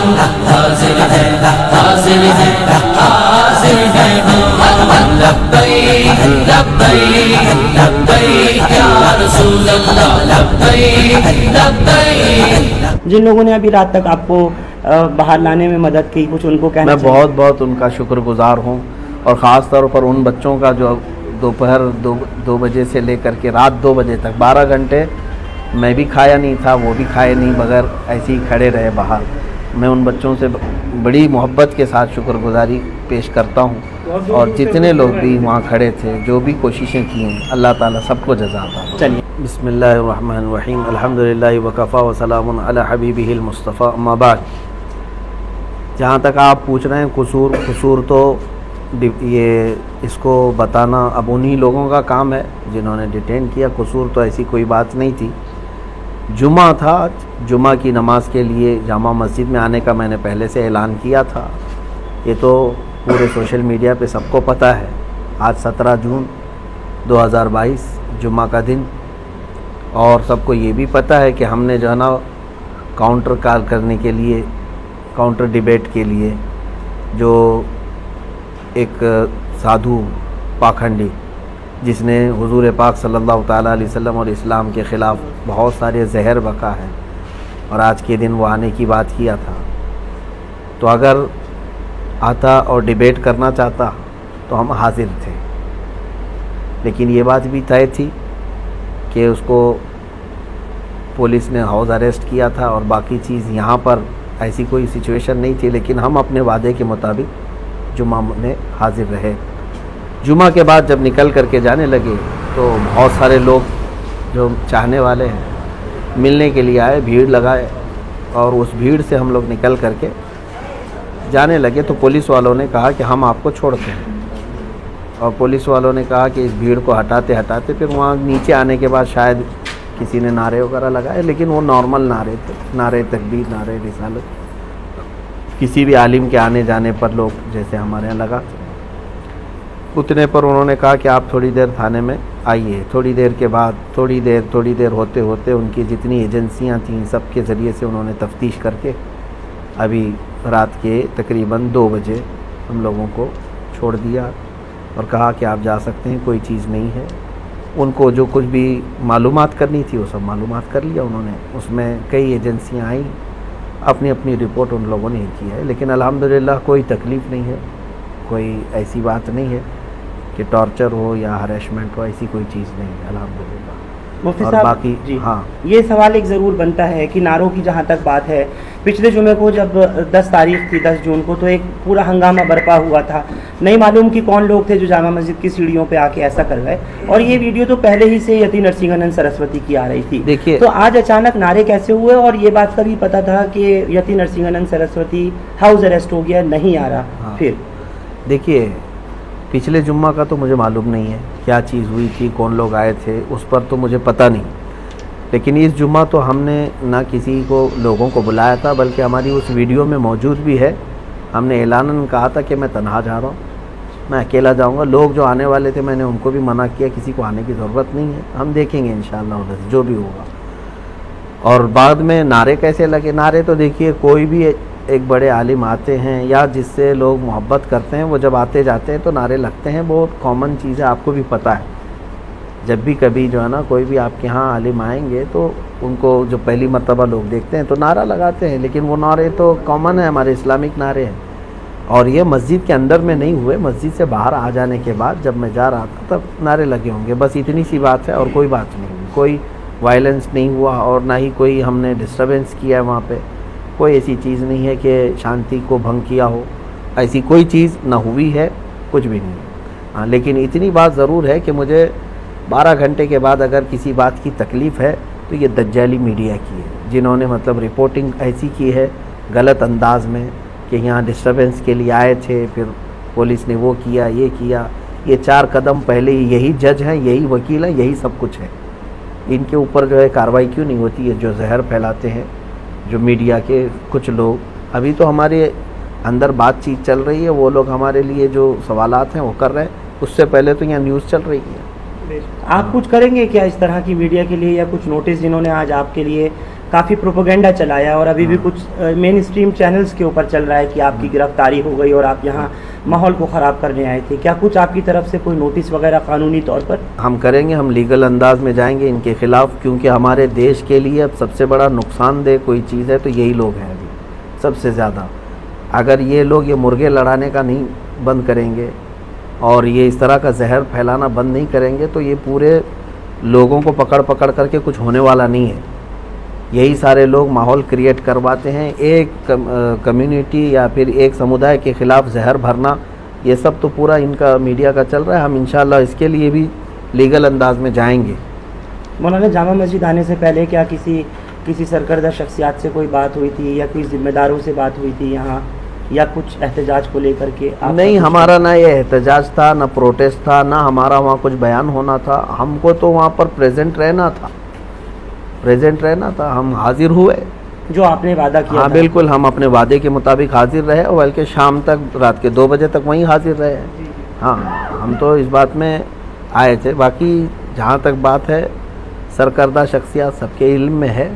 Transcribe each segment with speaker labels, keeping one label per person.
Speaker 1: हाजिर है हाजिर है हाजिर है लब्बैक लब्बैक लब्बैक या रसूल अल्लाह लब्बैक लब्बैक।
Speaker 2: जिन लोगों ने अभी रात तक आपको बाहर लाने में मदद की, कुछ उनको कहना
Speaker 3: मैं बहुत बहुत उनका शुक्रगुजार हूँ, और ख़ास तौर पर उन बच्चों का जो दोपहर 2 बजे से लेकर के रात 2 बजे तक 12 घंटे मैं भी खाया नहीं था, वो भी खाए नहीं, बगैर ऐसे ही खड़े रहे बाहर। मैं उन बच्चों से बड़ी मोहब्बत के साथ शुक्रगुजारी पेश करता हूँ, और जितने लोग भी वहाँ खड़े थे, जो भी कोशिशें की हैं, अल्लाह ताला सबको जज़ा अता फरमाए।
Speaker 2: चलिए,
Speaker 3: बिस्मिल्लाहिर्रहमानिर्रहीम, अल्हम्दुलिल्लाहि व कफ़ा व सलामुन अला हबीबिहिल मुस्तफ़ा, अम्मा बाद। जहाँ तक आप पूछ रहे हैं कसूर तो ये इसको बताना अब उन्हीं लोगों का काम है जिन्होंने डिटेन किया। कसूर तो ऐसी कोई बात नहीं थी। जुमा था, जुमा की नमाज के लिए जामा मस्जिद में आने का मैंने पहले से ऐलान किया था। ये तो पूरे सोशल मीडिया पे सबको पता है। आज 17 जून 2022 जुमा का दिन, और सबको ये भी पता है कि हमने जो है ना काउंटर कॉल करने के लिए, काउंटर डिबेट के लिए, जो एक साधु पाखंडी जिसने हुजूर पाक सल्लल्लाहु ताला अलैहि वसल्लम और इस्लाम के ख़िलाफ़ बहुत सारे जहर बका है, और आज के दिन वो आने की बात किया था। तो अगर आता और डिबेट करना चाहता तो हम हाजिर थे, लेकिन ये बात भी तय थी कि उसको पुलिस ने हाउस अरेस्ट किया था, और बाकी चीज़ यहाँ पर ऐसी कोई सिचुएशन नहीं थी। लेकिन हम अपने वादे के मुताबिक जुमा में हाजिर रहे। जुमा के बाद जब निकल करके जाने लगे तो बहुत सारे लोग जो चाहने वाले हैं मिलने के लिए आए, भीड़ लगाए, और उस भीड़ से हम लोग निकल करके जाने लगे तो पुलिस वालों ने कहा कि हम आपको छोड़ते हैं, और पुलिस वालों ने कहा कि इस भीड़ को हटाते हटाते फिर वहाँ नीचे आने के बाद शायद किसी ने नारे वगैरह लगाए, लेकिन वो नॉर्मल नारे थे, नारे तकबीर, नारे रिसालत, किसी भी आलिम के आने जाने पर लोग जैसे हमारे यहाँ लगाते। उतने पर उन्होंने कहा कि आप थोड़ी देर थाने में आइए। थोड़ी देर के बाद थोड़ी देर होते होते उनकी जितनी एजेंसियां थीं सब के ज़रिए से उन्होंने तफ्तीश करके अभी रात के तकरीबन 2 बजे हम लोगों को छोड़ दिया, और कहा कि आप जा सकते हैं, कोई चीज़ नहीं है। उनको जो कुछ भी मालूमात करनी थी वो सब मालूमात कर लिया उन्होंने। उसमें कई एजेंसियां आई, अपनी अपनी रिपोर्ट उन लोगों ने की है, लेकिन अल्हम्दुलिल्लाह कोई तकलीफ़ नहीं है, कोई ऐसी बात नहीं है कि टॉर्चर हो या हरेसमेंट हो, ऐसी कोई चीज़ नहीं है अल्हम्दुलिल्लाह।
Speaker 2: मुफ्ती
Speaker 3: और
Speaker 2: साहब
Speaker 3: बाकी
Speaker 2: जी,
Speaker 3: हाँ,
Speaker 2: ये सवाल एक ज़रूर बनता है कि नारों की जहाँ तक बात है, पिछले जुमे को जब 10 तारीख थी, 10 जून को, तो एक पूरा हंगामा बरपा हुआ था। नहीं मालूम कि कौन लोग थे जो जामा मस्जिद की सीढ़ियों पे आके ऐसा कर गए, और ये वीडियो तो पहले ही से यति नरसिंहानंद सरस्वती की आ रही थी।
Speaker 3: देखिए,
Speaker 2: तो आज अचानक नारे कैसे हुए? और ये बात का भी पता था कि यति नरसिंहानंद सरस्वती हाउस अरेस्ट हो गया, नहीं आ रहा।
Speaker 3: हाँ,
Speaker 2: फिर देखिए,
Speaker 3: पिछले जुम्मा का तो मुझे मालूम नहीं है क्या चीज़ हुई थी, कौन लोग आए थे, उस पर तो मुझे पता नहीं। लेकिन इस जुम्मा तो हमने ना किसी को लोगों को बुलाया था, बल्कि हमारी उस वीडियो में मौजूद भी है। हमने ऐलानन कहा था कि मैं तन्हा जा रहा हूँ, मैं अकेला जाऊँगा। लोग जो आने वाले थे मैंने उनको भी मना किया, किसी को आने की ज़रूरत नहीं है, हम देखेंगे इंशाअल्लाह उधर जो भी होगा। और बाद में नारे कैसे लगे? नारे तो देखिए, कोई भी एक बड़े आलिम आते हैं या जिससे लोग मोहब्बत करते हैं, वो जब आते जाते हैं तो नारे लगते हैं, बहुत कॉमन चीज़ है, आपको भी पता है। जब भी कभी जो है ना कोई भी आपके यहाँ आलिम आएंगे तो उनको जो पहली मर्तबा लोग देखते हैं तो नारा लगाते हैं, लेकिन वो नारे तो कॉमन है, हमारे इस्लामिक नारे हैं। और ये मस्जिद के अंदर में नहीं हुए, मस्जिद से बाहर आ जाने के बाद जब मैं जा रहा था तब नारे लगे होंगे, बस इतनी सी बात है और कोई बात नहीं। कोई वायलेंस नहीं हुआ और ना ही कोई हमने डिस्टर्बेंस किया है वहाँ पे। कोई ऐसी चीज़ नहीं है कि शांति को भंग किया हो, ऐसी कोई चीज़ ना हुई है, कुछ भी नहीं। हाँ, लेकिन इतनी बात ज़रूर है कि मुझे 12 घंटे के बाद अगर किसी बात की तकलीफ़ है तो ये दज्जाली मीडिया की है, जिन्होंने मतलब रिपोर्टिंग ऐसी की है गलत अंदाज में कि यहाँ डिस्टर्बेंस के लिए आए थे, फिर पुलिस ने वो किया, ये किया। ये 4 कदम पहले ही यही जज हैं, यही वकील हैं, यही सब कुछ है। इनके ऊपर जो है कार्रवाई क्यों नहीं होती है? जो जहर फैलाते हैं जो मीडिया के कुछ लोग, अभी तो हमारे अंदर बातचीत चल रही है, वो लोग हमारे लिए जो सवालात हैं वो कर रहे हैं, उससे पहले तो यहाँ न्यूज़ चल रही है।
Speaker 2: आप कुछ करेंगे क्या इस तरह की मीडिया के लिए, या कुछ नोटिस जिन्होंने आज आपके लिए काफ़ी प्रोपेगेंडा चलाया और अभी भी कुछ मेन स्ट्रीम चैनल्स के ऊपर चल रहा है कि आपकी गिरफ्तारी हो गई और आप यहाँ माहौल को ख़राब करने आए थे। क्या कुछ आपकी तरफ से कोई नोटिस वगैरह कानूनी तौर पर?
Speaker 3: हम करेंगे, हम लीगल अंदाज में जाएंगे इनके ख़िलाफ़, क्योंकि हमारे देश के लिए अब सबसे बड़ा नुकसानदेह कोई चीज़ है तो यही लोग हैं अभी सबसे ज़्यादा। अगर ये लोग ये मुर्गे लड़ाने का नहीं बंद करेंगे और ये इस तरह का जहर फैलाना बंद नहीं करेंगे तो ये पूरे लोगों को पकड़ पकड़ करके कुछ होने वाला नहीं है। यही सारे लोग माहौल क्रिएट करवाते हैं, एक कम्युनिटी या फिर एक समुदाय के ख़िलाफ़ जहर भरना, ये सब तो पूरा इनका मीडिया का चल रहा है। हम इंशाल्लाह इसके लिए भी लीगल अंदाज में जाएंगे।
Speaker 2: मौलाना, जामा मस्जिद आने से पहले क्या किसी सरकर्दा शख्सियात से कोई बात हुई थी या कोई ज़िम्मेदारों से बात हुई थी यहाँ, या कुछ एहतजाज को लेकर के?
Speaker 3: नहीं, हमारा ना ये एहतजाज था, ना प्रोटेस्ट था, ना हमारा वहाँ कुछ बयान होना था। हमको तो वहाँ पर प्रेजेंट रहना था, हम हाजिर हुए
Speaker 2: जो आपने वादा किया।
Speaker 3: हाँ बिल्कुल, हम अपने वादे के मुताबिक हाजिर रहे और बल्कि शाम तक, रात के 2 बजे तक वहीं हाजिर रहे। हाँ, हम तो इस बात में आए थे। बाकी जहाँ तक बात है सरकर्दा शख्सियात सबके इल्म में है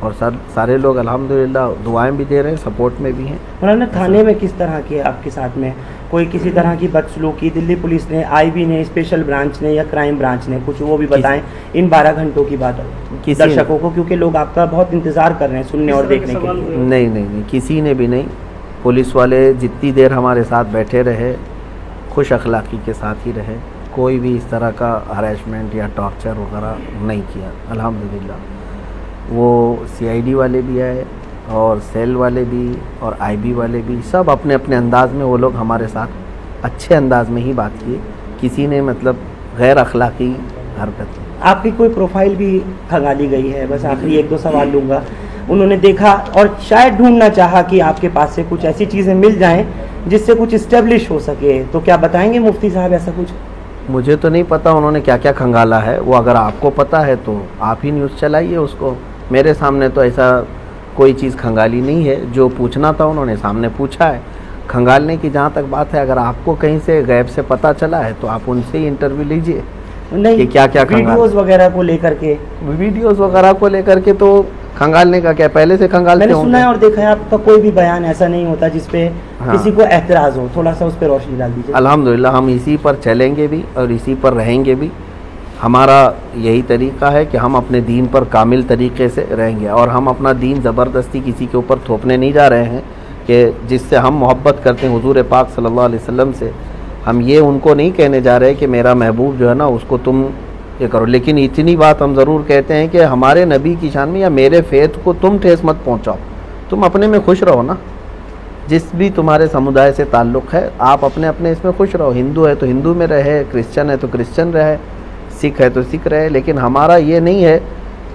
Speaker 3: और सारे लोग अल्हम्दुलिल्लाह दुआएं भी दे रहे हैं, सपोर्ट में भी हैं।
Speaker 2: मौलाना, थाने में किस तरह के आपके साथ में कोई किसी तरह की बदसलूकी दिल्ली पुलिस ने, IB ने, स्पेशल ब्रांच ने या क्राइम ब्रांच ने, कुछ वो भी बताएं इन 12 घंटों की बात दर्शकों को, क्योंकि लोग आपका बहुत इंतज़ार कर रहे हैं सुनने और देखने के लिए।
Speaker 3: नहीं, किसी ने भी नहीं। पुलिस वाले जितनी देर हमारे साथ बैठे रहे खुश अखलाक़ी के साथ ही रहे, कोई भी इस तरह का हरेसमेंट या टॉर्चर वगैरह नहीं किया अल्हम्दुलिल्लाह। वो CID वाले भी आए और सेल वाले भी और IB वाले भी, सब अपने अपने अंदाज में वो लोग हमारे साथ अच्छे अंदाज में ही बात किए। किसी ने मतलब गैर अखलाक़ी हरकत।
Speaker 2: आपकी कोई प्रोफाइल भी खंगाली गई है, बस आखिरी 1-2 सवाल लूँगा। उन्होंने देखा और शायद ढूंढना चाहा कि आपके पास से कुछ ऐसी चीज़ें मिल जाएं जिससे कुछ इस्टेब्लिश हो सके, तो क्या बताएंगे मुफ्ती साहब ऐसा कुछ?
Speaker 3: मुझे तो नहीं पता उन्होंने क्या क्या खंगाला है, वो अगर आपको पता है तो आप ही न्यूज़ चलाइए उसको। मेरे सामने तो ऐसा कोई चीज़ खंगाली नहीं है, जो पूछना था उन्होंने सामने पूछा है। खंगालने की जहाँ तक बात है, अगर आपको कहीं से गैब से पता चला है तो आप उनसे ही इंटरव्यू लीजिए।
Speaker 2: नहीं,
Speaker 3: कि क्या क्या
Speaker 2: वीडियोस वगैरह को लेकर के
Speaker 3: तो खंगालने का क्या, पहले से खंगालते
Speaker 2: मैंने सुना है और देखा है आपका कोई भी बयान ऐसा नहीं होता जिसपे किसी को एतराज़ हो, थोड़ा सा उस पर रोशनी डाल दीजिए।
Speaker 3: अल्हम्दुलिल्लाह हम इसी पर चलेंगे भी और इसी पर रहेंगे भी। हमारा यही तरीका है कि हम अपने दीन पर कामिल तरीके से रहेंगे और हम अपना दीन ज़बरदस्ती किसी के ऊपर थोपने नहीं जा रहे हैं कि जिससे हम मोहब्बत करते हैं हुजूर पाक सल्लल्लाहु अलैहि वसल्लम से। हम ये उनको नहीं कहने जा रहे कि मेरा महबूब जो है ना उसको तुम ये करो, लेकिन इतनी बात हम ज़रूर कहते हैं कि हमारे नबी की शान में या मेरे फेथ को तुम ठेस मत पहुँचाओ। तुम अपने में खुश रहो ना, जिस भी तुम्हारे समुदाय से ताल्लुक़ है आप अपने अपने इसमें खुश रहो। हिंदू है तो हिंदू में रहे, क्रिश्चियन है तो क्रिश्चियन रहे, सिख है तो सिख रहे। लेकिन हमारा ये नहीं है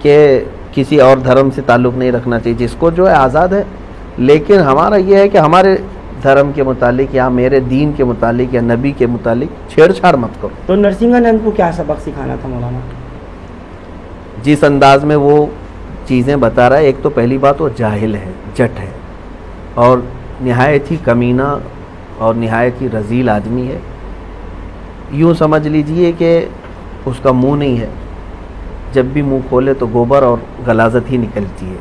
Speaker 3: कि किसी और धर्म से ताल्लुक़ नहीं रखना चाहिए, जिसको जो है आज़ाद है। लेकिन हमारा ये है कि हमारे धर्म के मुतालिक या मेरे दीन के मुतालिक या नबी के मुतालिक छेड़छाड़ मत करो।
Speaker 2: तो नरसिंहानंद को क्या सबक सिखाना था मौलाना?
Speaker 3: जिस अंदाज में वो चीज़ें बता रहा है, एक तो पहली बात वो जाहिल है, जट है और निहायत ही कमीना और निहायत ही रजील आदमी है। यूँ समझ लीजिए कि उसका मुंह नहीं है, जब भी मुंह खोले तो गोबर और गलाजत ही निकलती है।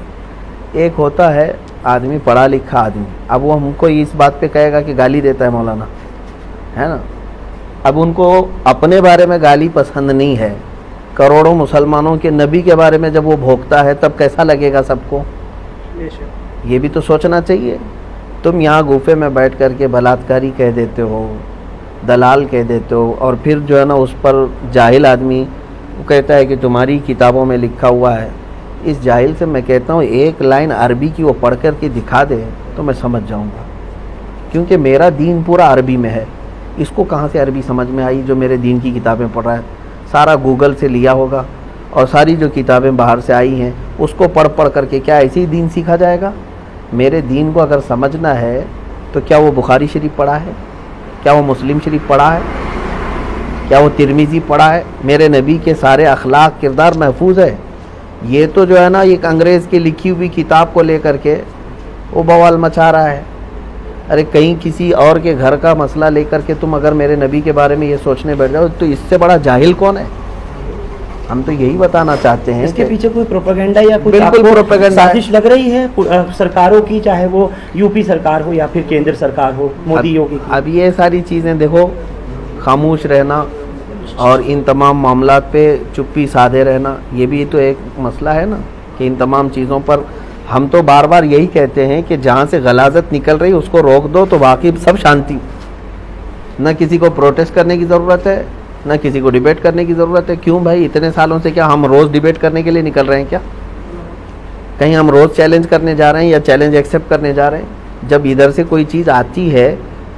Speaker 3: एक होता है आदमी पढ़ा लिखा आदमी, अब वो हमको इस बात पे कहेगा कि गाली देता है मौलाना, है ना। अब उनको अपने बारे में गाली पसंद नहीं है, करोड़ों मुसलमानों के नबी के बारे में जब वो भोंकता है तब कैसा लगेगा सबको, ये भी तो सोचना चाहिए। तुम यहाँ गुफे में बैठ कर के बलात्कारी कह देते हो, दलाल कह देते हो और फिर जो है ना उस पर जाहिल आदमी वो कहता है कि तुम्हारी किताबों में लिखा हुआ है। इस जाहिल से मैं कहता हूँ एक लाइन अरबी की वो पढ़ कर के दिखा दे तो मैं समझ जाऊँगा, क्योंकि मेरा दीन पूरा अरबी में है। इसको कहाँ से अरबी समझ में आई जो मेरे दीन की किताबें पढ़ रहा है? सारा गूगल से लिया होगा और सारी जो किताबें बाहर से आई हैं उसको पढ़ करके क्या ऐसे ही दीन सीखा जाएगा? मेरे दीन को अगर समझना है तो क्या वो बुखारी शरीफ पढ़ा है, क्या वो मुस्लिम शरीफ पढ़ा है, क्या वो तिरमिज़ी पढ़ा है? मेरे नबी के सारे अखलाक किरदार महफूज है। ये तो जो है ना एक अंग्रेज़ की लिखी हुई किताब को लेकर के वो बवाल मचा रहा है। अरे कहीं किसी और के घर का मसला लेकर के तुम अगर मेरे नबी के बारे में ये सोचने बैठ जाओ तो इससे बड़ा जाहिल कौन है? हम तो यही बताना चाहते हैं
Speaker 2: इसके
Speaker 3: कि
Speaker 2: पीछे कोई प्रोपेगेंडा या कुछ
Speaker 3: बिल्कुल
Speaker 2: आपको
Speaker 3: प्रोपेगेंडा है।
Speaker 2: साजिश लग रही है सरकारों की, चाहे वो यूपी सरकार हो या फिर केंद्र सरकार हो, मोदी योगी की?
Speaker 3: अब ये सारी चीज़ें देखो, खामोश रहना और इन तमाम मामलात पे चुप्पी साधे रहना, ये भी तो एक मसला है ना, कि इन तमाम चीज़ों पर हम तो बार बार यही कहते हैं कि जहाँ से गलाजत निकल रही उसको रोक दो तो बाकी सब शांति। न किसी को प्रोटेस्ट करने की ज़रूरत है, न किसी को डिबेट करने की ज़रूरत है। क्यों भाई, इतने सालों से क्या हम रोज़ डिबेट करने के लिए निकल रहे हैं क्या? कहीं हम रोज़ चैलेंज करने जा रहे हैं या चैलेंज एक्सेप्ट करने जा रहे हैं? जब इधर से कोई चीज़ आती है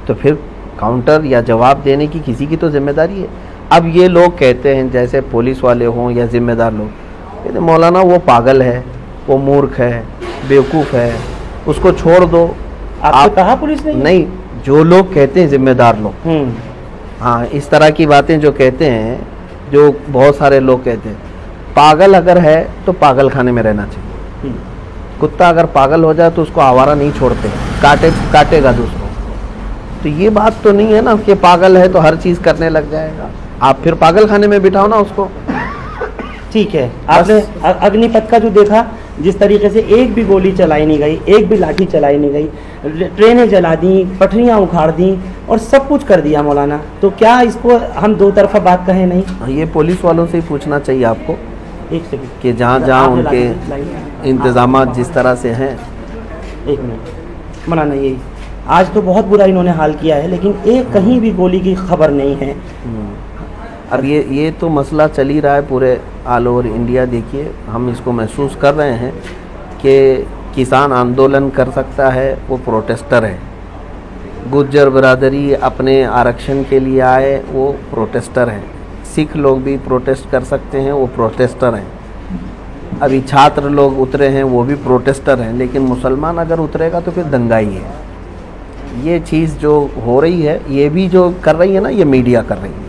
Speaker 3: तो फिर काउंटर या जवाब देने की किसी की तो जिम्मेदारी है। अब ये लोग कहते हैं, जैसे पुलिस वाले हों या ज़िम्मेदार लोग, कहते मौलाना वो पागल है, वो मूर्ख है, बेवकूफ़ है, उसको छोड़ दो।
Speaker 2: आपने कहा पुलिस ने?
Speaker 3: नहीं, जो लोग कहते हैं ज़िम्मेदार लोग, हाँ, इस तरह की बातें जो कहते हैं, जो बहुत सारे लोग कहते हैं, पागल अगर है तो पागल खाने में रहना चाहिए। कुत्ता अगर पागल हो जाए तो उसको आवारा नहीं छोड़ते, काटेगा दूसरों। तो ये बात तो नहीं है ना कि पागल है तो हर चीज़ करने लग जाएगा। आप फिर पागल खाने में बिठाओ ना उसको।
Speaker 2: ठीक है, आपने अग्निपथ का जो देखा, जिस तरीके से एक भी गोली चलाई नहीं गई, एक भी लाठी चलाई नहीं गई, ट्रेनें जला दी, पटरियां उखाड़ दी और सब कुछ कर दिया मौलाना, तो क्या इसको हम दो तरफा बात कहें नहीं?
Speaker 3: ये पुलिस वालों से ही पूछना चाहिए आपको
Speaker 2: एक सेकंड,
Speaker 3: कि जहाँ जहाँ उनके इंतजामात जिस तरह से हैं।
Speaker 2: एक मिनट मौलाना, यही आज तो बहुत बुरा इन्होंने हाल किया है, लेकिन एक कहीं भी गोली की खबर नहीं है।
Speaker 3: अब ये तो मसला चल ही रहा है पूरे ऑल ओवर इंडिया। देखिए, हम इसको महसूस कर रहे हैं कि किसान आंदोलन कर सकता है, वो प्रोटेस्टर है। गुज्जर बिरादरी अपने आरक्षण के लिए आए, वो प्रोटेस्टर है। सिख लोग भी प्रोटेस्ट कर सकते हैं, वो प्रोटेस्टर हैं। अभी छात्र लोग उतरे हैं, वो भी प्रोटेस्टर हैं। लेकिन मुसलमान अगर उतरेगा तो फिर दंगा ही है। ये चीज़ जो हो रही है, ये भी जो कर रही है ना, ये मीडिया कर रही है।